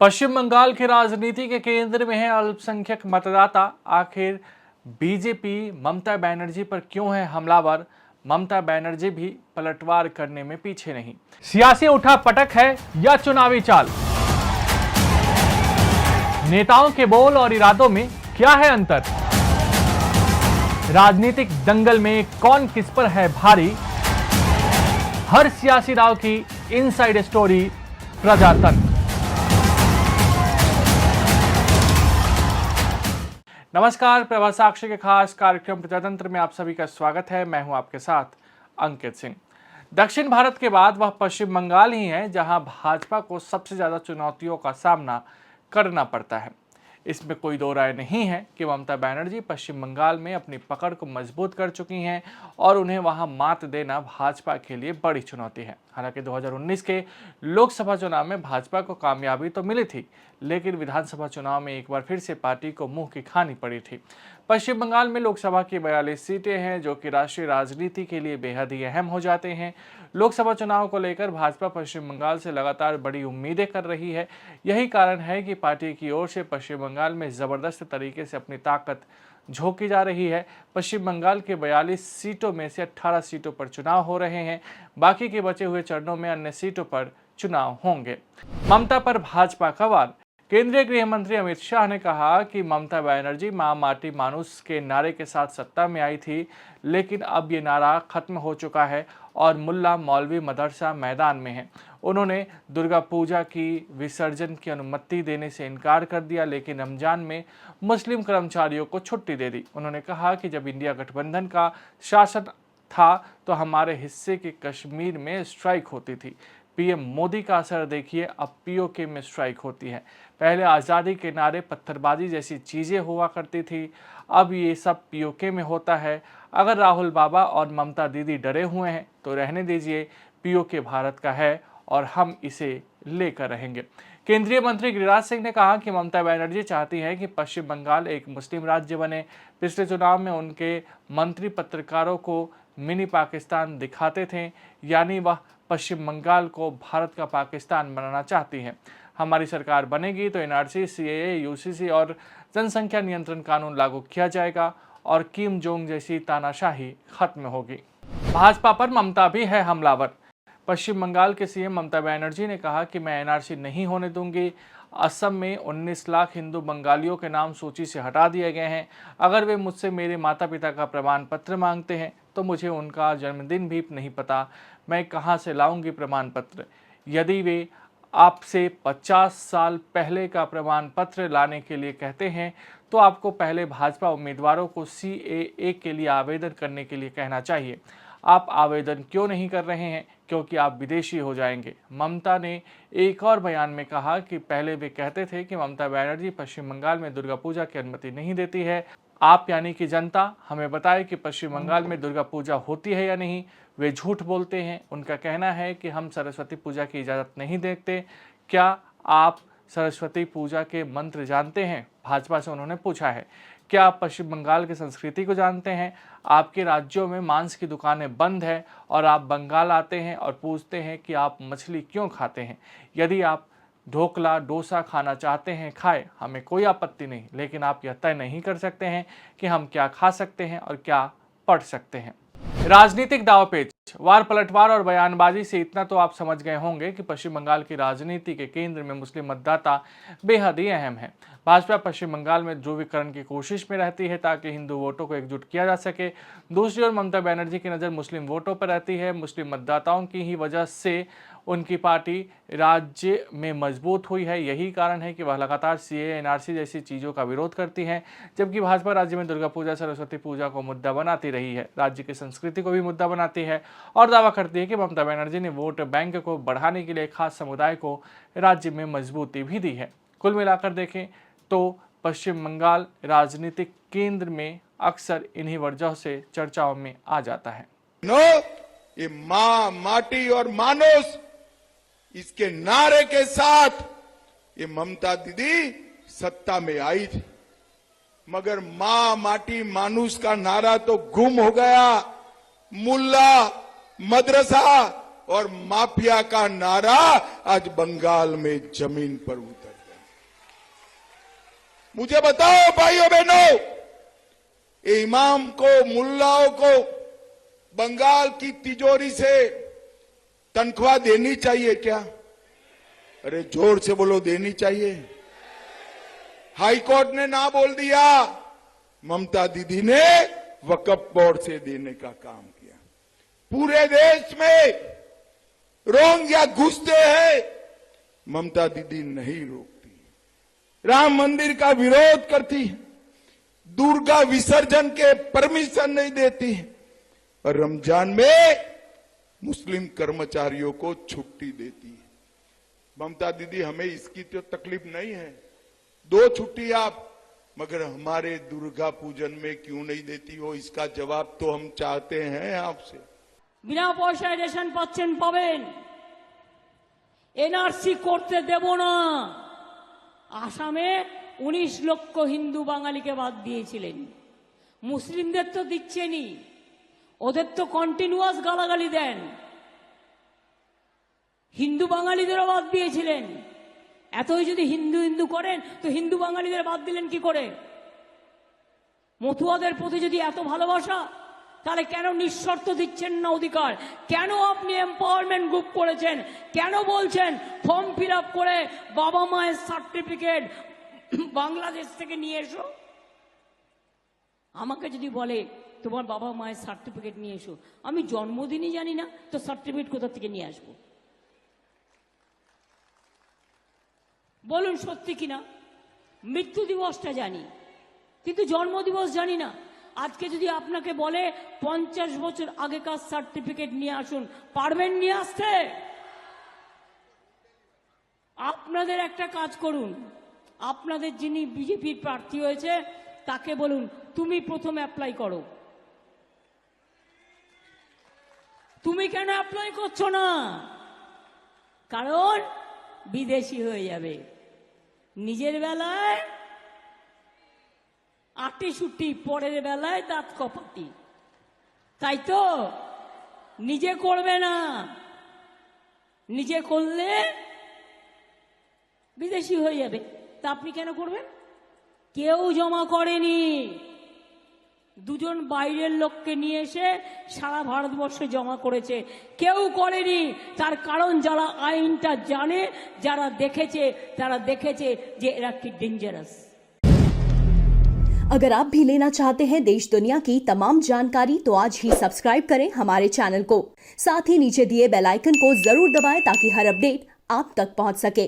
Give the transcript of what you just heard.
पश्चिम बंगाल की राजनीति के केंद्र में है अल्पसंख्यक मतदाता। आखिर बीजेपी ममता बनर्जी पर क्यों है हमलावर? ममता बनर्जी भी पलटवार करने में पीछे नहीं। सियासी उठापटक है या चुनावी चाल? नेताओं के बोल और इरादों में क्या है अंतर? राजनीतिक दंगल में कौन किस पर है भारी? हर सियासी दांव की इनसाइड स्टोरी प्रजातंत्र। नमस्कार, प्रभा साक्षी के खास कार्यक्रम प्रजातंत्र में आप सभी का स्वागत है। मैं हूं आपके साथ अंकित सिंह। दक्षिण भारत के बाद वह पश्चिम बंगाल ही है जहां भाजपा को सबसे ज्यादा चुनौतियों का सामना करना पड़ता है। इसमें कोई दो राय नहीं है कि ममता बनर्जी पश्चिम बंगाल में अपनी पकड़ को मजबूत कर चुकी हैं और उन्हें वहां मात देना भाजपा के लिए बड़ी चुनौती है। हालांकि 2019 के लोकसभा चुनाव में भाजपा को कामयाबी तो मिली थी, लेकिन विधानसभा चुनाव में एक बार फिर से पार्टी को मुंह की खानी पड़ी थी। पश्चिम बंगाल में लोकसभा की 42 सीटें हैं जो कि राष्ट्रीय राजनीति के लिए बेहद ही अहम हो जाते हैं। लोकसभा चुनाव को लेकर भाजपा पश्चिम बंगाल से लगातार बड़ी उम्मीदें कर रही है। यही कारण है कि पार्टी की ओर से पश्चिम बंगाल में जबरदस्त तरीके से अपनी ताकत झोंकी जा रही है। पश्चिम बंगाल के 42 सीटों में से 18 सीटों पर चुनाव हो रहे हैं। बाकी के बचे हुए चरणों में अन्य सीटों पर चुनाव होंगे। ममता पर भाजपा का वार। केंद्रीय गृह मंत्री अमित शाह ने कहा कि ममता बनर्जी मां माटी मानुस के नारे के साथ सत्ता में आई थी, लेकिन अब ये नारा खत्म हो चुका है और मुल्ला मौलवी मदरसा मैदान में है। उन्होंने दुर्गा पूजा की विसर्जन की अनुमति देने से इनकार कर दिया, लेकिन रमजान में मुस्लिम कर्मचारियों को छुट्टी दे दी। उन्होंने कहा कि जब इंडिया गठबंधन का शासन था तो हमारे हिस्से के कश्मीर में स्ट्राइक होती थी। पीएम मोदी का असर देखिए, अब पीओके में स्ट्राइक होती है। पहले आज़ादी के नारे, पत्थरबाजी जैसी चीज़ें हुआ करती थी, अब ये सब पीओके में होता है। अगर राहुल बाबा और ममता दीदी डरे हुए हैं तो रहने दीजिए, पीओके भारत का है और हम इसे लेकर रहेंगे। केंद्रीय मंत्री गिरिराज सिंह ने कहा कि ममता बनर्जी चाहती है कि पश्चिम बंगाल एक मुस्लिम राज्य बने। पिछले चुनाव में उनके मंत्री पत्रकारों को मिनी पाकिस्तान दिखाते थे, यानी वह पश्चिम बंगाल को भारत का पाकिस्तान बनाना चाहती हैं। हमारी सरकार बनेगी तो एनआरसी, सीएए, यूसीसी और जनसंख्या नियंत्रण कानून लागू किया जाएगा और किम जोंग जैसी तानाशाही खत्म होगी। भाजपा पर ममता भी है हमलावर। पश्चिम बंगाल के सीएम ममता बनर्जी ने कहा कि मैं एनआरसी नहीं होने दूंगी। असम में 19 लाख हिंदू बंगालियों के नाम सूची से हटा दिए गए हैं। अगर वे मुझसे मेरे माता पिता का प्रमाण पत्र मांगते हैं तो मुझे उनका जन्मदिन भी नहीं पता। मैं कहां से लाऊंगी प्रमाण पत्र? यदि वे आपसे 50 साल पहले का प्रमाण पत्र लाने के लिए कहते हैं तो आपको पहले भाजपा उम्मीदवारों को सीएए के लिए आवेदन करने के लिए कहना चाहिए। आप आवेदन क्यों नहीं कर रहे हैं? क्योंकि आप विदेशी हो जाएंगे। ममता ने एक और बयान में कहा कि पहले वे कहते थे कि ममता बनर्जी पश्चिम बंगाल में दुर्गा पूजा की अनुमति नहीं देती है। आप यानी कि जनता हमें बताए कि पश्चिम बंगाल में दुर्गा पूजा होती है या नहीं। वे झूठ बोलते हैं। उनका कहना है कि हम सरस्वती पूजा की इजाज़त नहीं देते। क्या आप सरस्वती पूजा के मंत्र जानते हैं? भाजपा से उन्होंने पूछा है। क्या आप पश्चिम बंगाल की संस्कृति को जानते हैं? आपके राज्यों में मांस की दुकानें बंद है और आप बंगाल आते हैं और पूछते हैं कि आप मछली क्यों खाते हैं। यदि आप ढोकला डोसा खाना चाहते हैं, खाएं, हमें कोई आपत्ति नहीं, लेकिन आप यह तय नहीं कर सकते हैं कि हम क्या खा सकते हैं और क्या पढ़ सकते हैं। राजनीतिक दांवपेच, वार पलटवार और बयानबाजी से इतना तो आप समझ गए होंगे कि पश्चिम बंगाल की राजनीति के केंद्र में मुस्लिम मतदाता बेहद ही अहम है। भाजपा पश्चिम बंगाल में ध्रुवीकरण की कोशिश में रहती है ताकि हिंदू वोटों को एकजुट किया जा सके। दूसरी ओर ममता बनर्जी की नज़र मुस्लिम वोटों पर रहती है। मुस्लिम मतदाताओं की ही वजह से उनकी पार्टी राज्य में मजबूत हुई है। यही कारण है कि वह लगातार सीएए, एनआरसी जैसी चीज़ों का विरोध करती है, जबकि भाजपा राज्य में दुर्गा पूजा, सरस्वती पूजा को मुद्दा बनाती रही है, राज्य की संस्कृति को भी मुद्दा बनाती है और दावा करती है कि ममता बनर्जी ने वोट बैंक को बढ़ाने के लिए एक खास समुदाय को राज्य में मजबूती भी दी है। कुल मिलाकर देखें तो पश्चिम बंगाल राजनीतिक केंद्र में अक्सर इन्हीं वजहों से चर्चाओं में आ जाता है। ये मां माटी और मानुस, इसके नारे के साथ ये ममता दीदी सत्ता में आई थी, मगर मां माटी मानुस का नारा तो गुम हो गया। मुल्ला मदरसा और माफिया का नारा आज बंगाल में जमीन पर उतर गया। मुझे बताओ भाइयों बहनों, ये इमाम को, मुल्लाओं को बंगाल की तिजोरी से तनख्वाह देनी चाहिए क्या? अरे जोर से बोलो, देनी चाहिए। हाई कोर्ट ने ना बोल दिया, ममता दीदी ने वक्फ बोर्ड से देने का काम किया। पूरे देश में रोहिंग्या घुसते हैं, ममता दीदी नहीं रोकती। राम मंदिर का विरोध करती है, दुर्गा विसर्जन के परमिशन नहीं देती है, और रमजान में मुस्लिम कर्मचारियों को छुट्टी देती है। ममता दीदी, हमें इसकी तो तकलीफ नहीं है, 2 छुट्टी आप, मगर हमारे दुर्गा पूजन में क्यों नहीं देती हो? इसका जवाब तो हम चाहते हैं आपसे। বিনা পয়সায় রেশন পাচ্ছেন, পাবেন। এনআরসি করতে দেব না। আসামে 19 লক্ষ হিন্দু বাঙালিকে বাদ দিয়েছিলেন, মুসলিমদের তো দিচ্ছেনই, ওদের তো কন্টিনিউয়াস গালাগালি দেন। হিন্দু বাঙালিদেরও বাদ দিয়েছিলেন। এতই যদি হিন্দু হিন্দু করেন তো হিন্দু বাঙালিদের বাদ দিলেন কি করে? মতুয়াদের প্রতি যদি এত ভালোবাসা, তাহলে কেন নিঃশর্ত দিচ্ছেন না অধিকার? কেন আপনি এম্পাওয়ারমেন্ট গ্রুপ করেছেন? কেন বলছেন ফর্ম ফিল আপ করে বাবা মায়ের সার্টিফিকেট বাংলাদেশ থেকে নিয়ে এসো? আমাকে যদি বলে তোমার বাবা মায়ের সার্টিফিকেট নিয়ে এসো, আমি জন্মদিনই জানি না তো সার্টিফিকেট কোথা থেকে নিয়ে আসবো? বলুন সত্যি কিনা? মৃত্যু দিবসটা জানি, কিন্তু জন্মদিবস জানি না। আজকে যদি আপনাকে বলে 50 বছর আগেকার সার্টিফিকেট নিয়ে আসুন, পারবেন নিয়ে আসতে? আপনাদের একটা কাজ করুন, আপনাদের যিনি বিজেপির প্রার্থী হয়েছে তাকে বলুন তুমি প্রথম অ্যাপ্লাই করো। তুমি কেন অ্যাপ্লাই করছো না? কারণ বিদেশি হয়ে যাবে। নিজের বেলায় আটি সুটি, পরের বেলায় দাঁত কপাটি, তাই তো? নিজে করবে না, নিজে করলে বিদেশি হয়ে যাবে। তা আপনি কেন করবেন? কেউ জমা করেনি, 2 জন বাইরের লোককে নিয়ে এসে সারা ভারতবর্ষে জমা করেছে, কেউ করেনি। তার কারণ যারা আইনটা জানে, যারা দেখেছে, তারা দেখেছে যে এরা কি ডেঞ্জারাস। अगर आप भी लेना चाहते हैं देश दुनिया की तमाम जानकारी तो आज ही सब्सक्राइब करें हमारे चैनल को। साथ ही नीचे दिए बेल आइकन को जरूर दबाएं ताकि हर अपडेट आप तक पहुंच सके।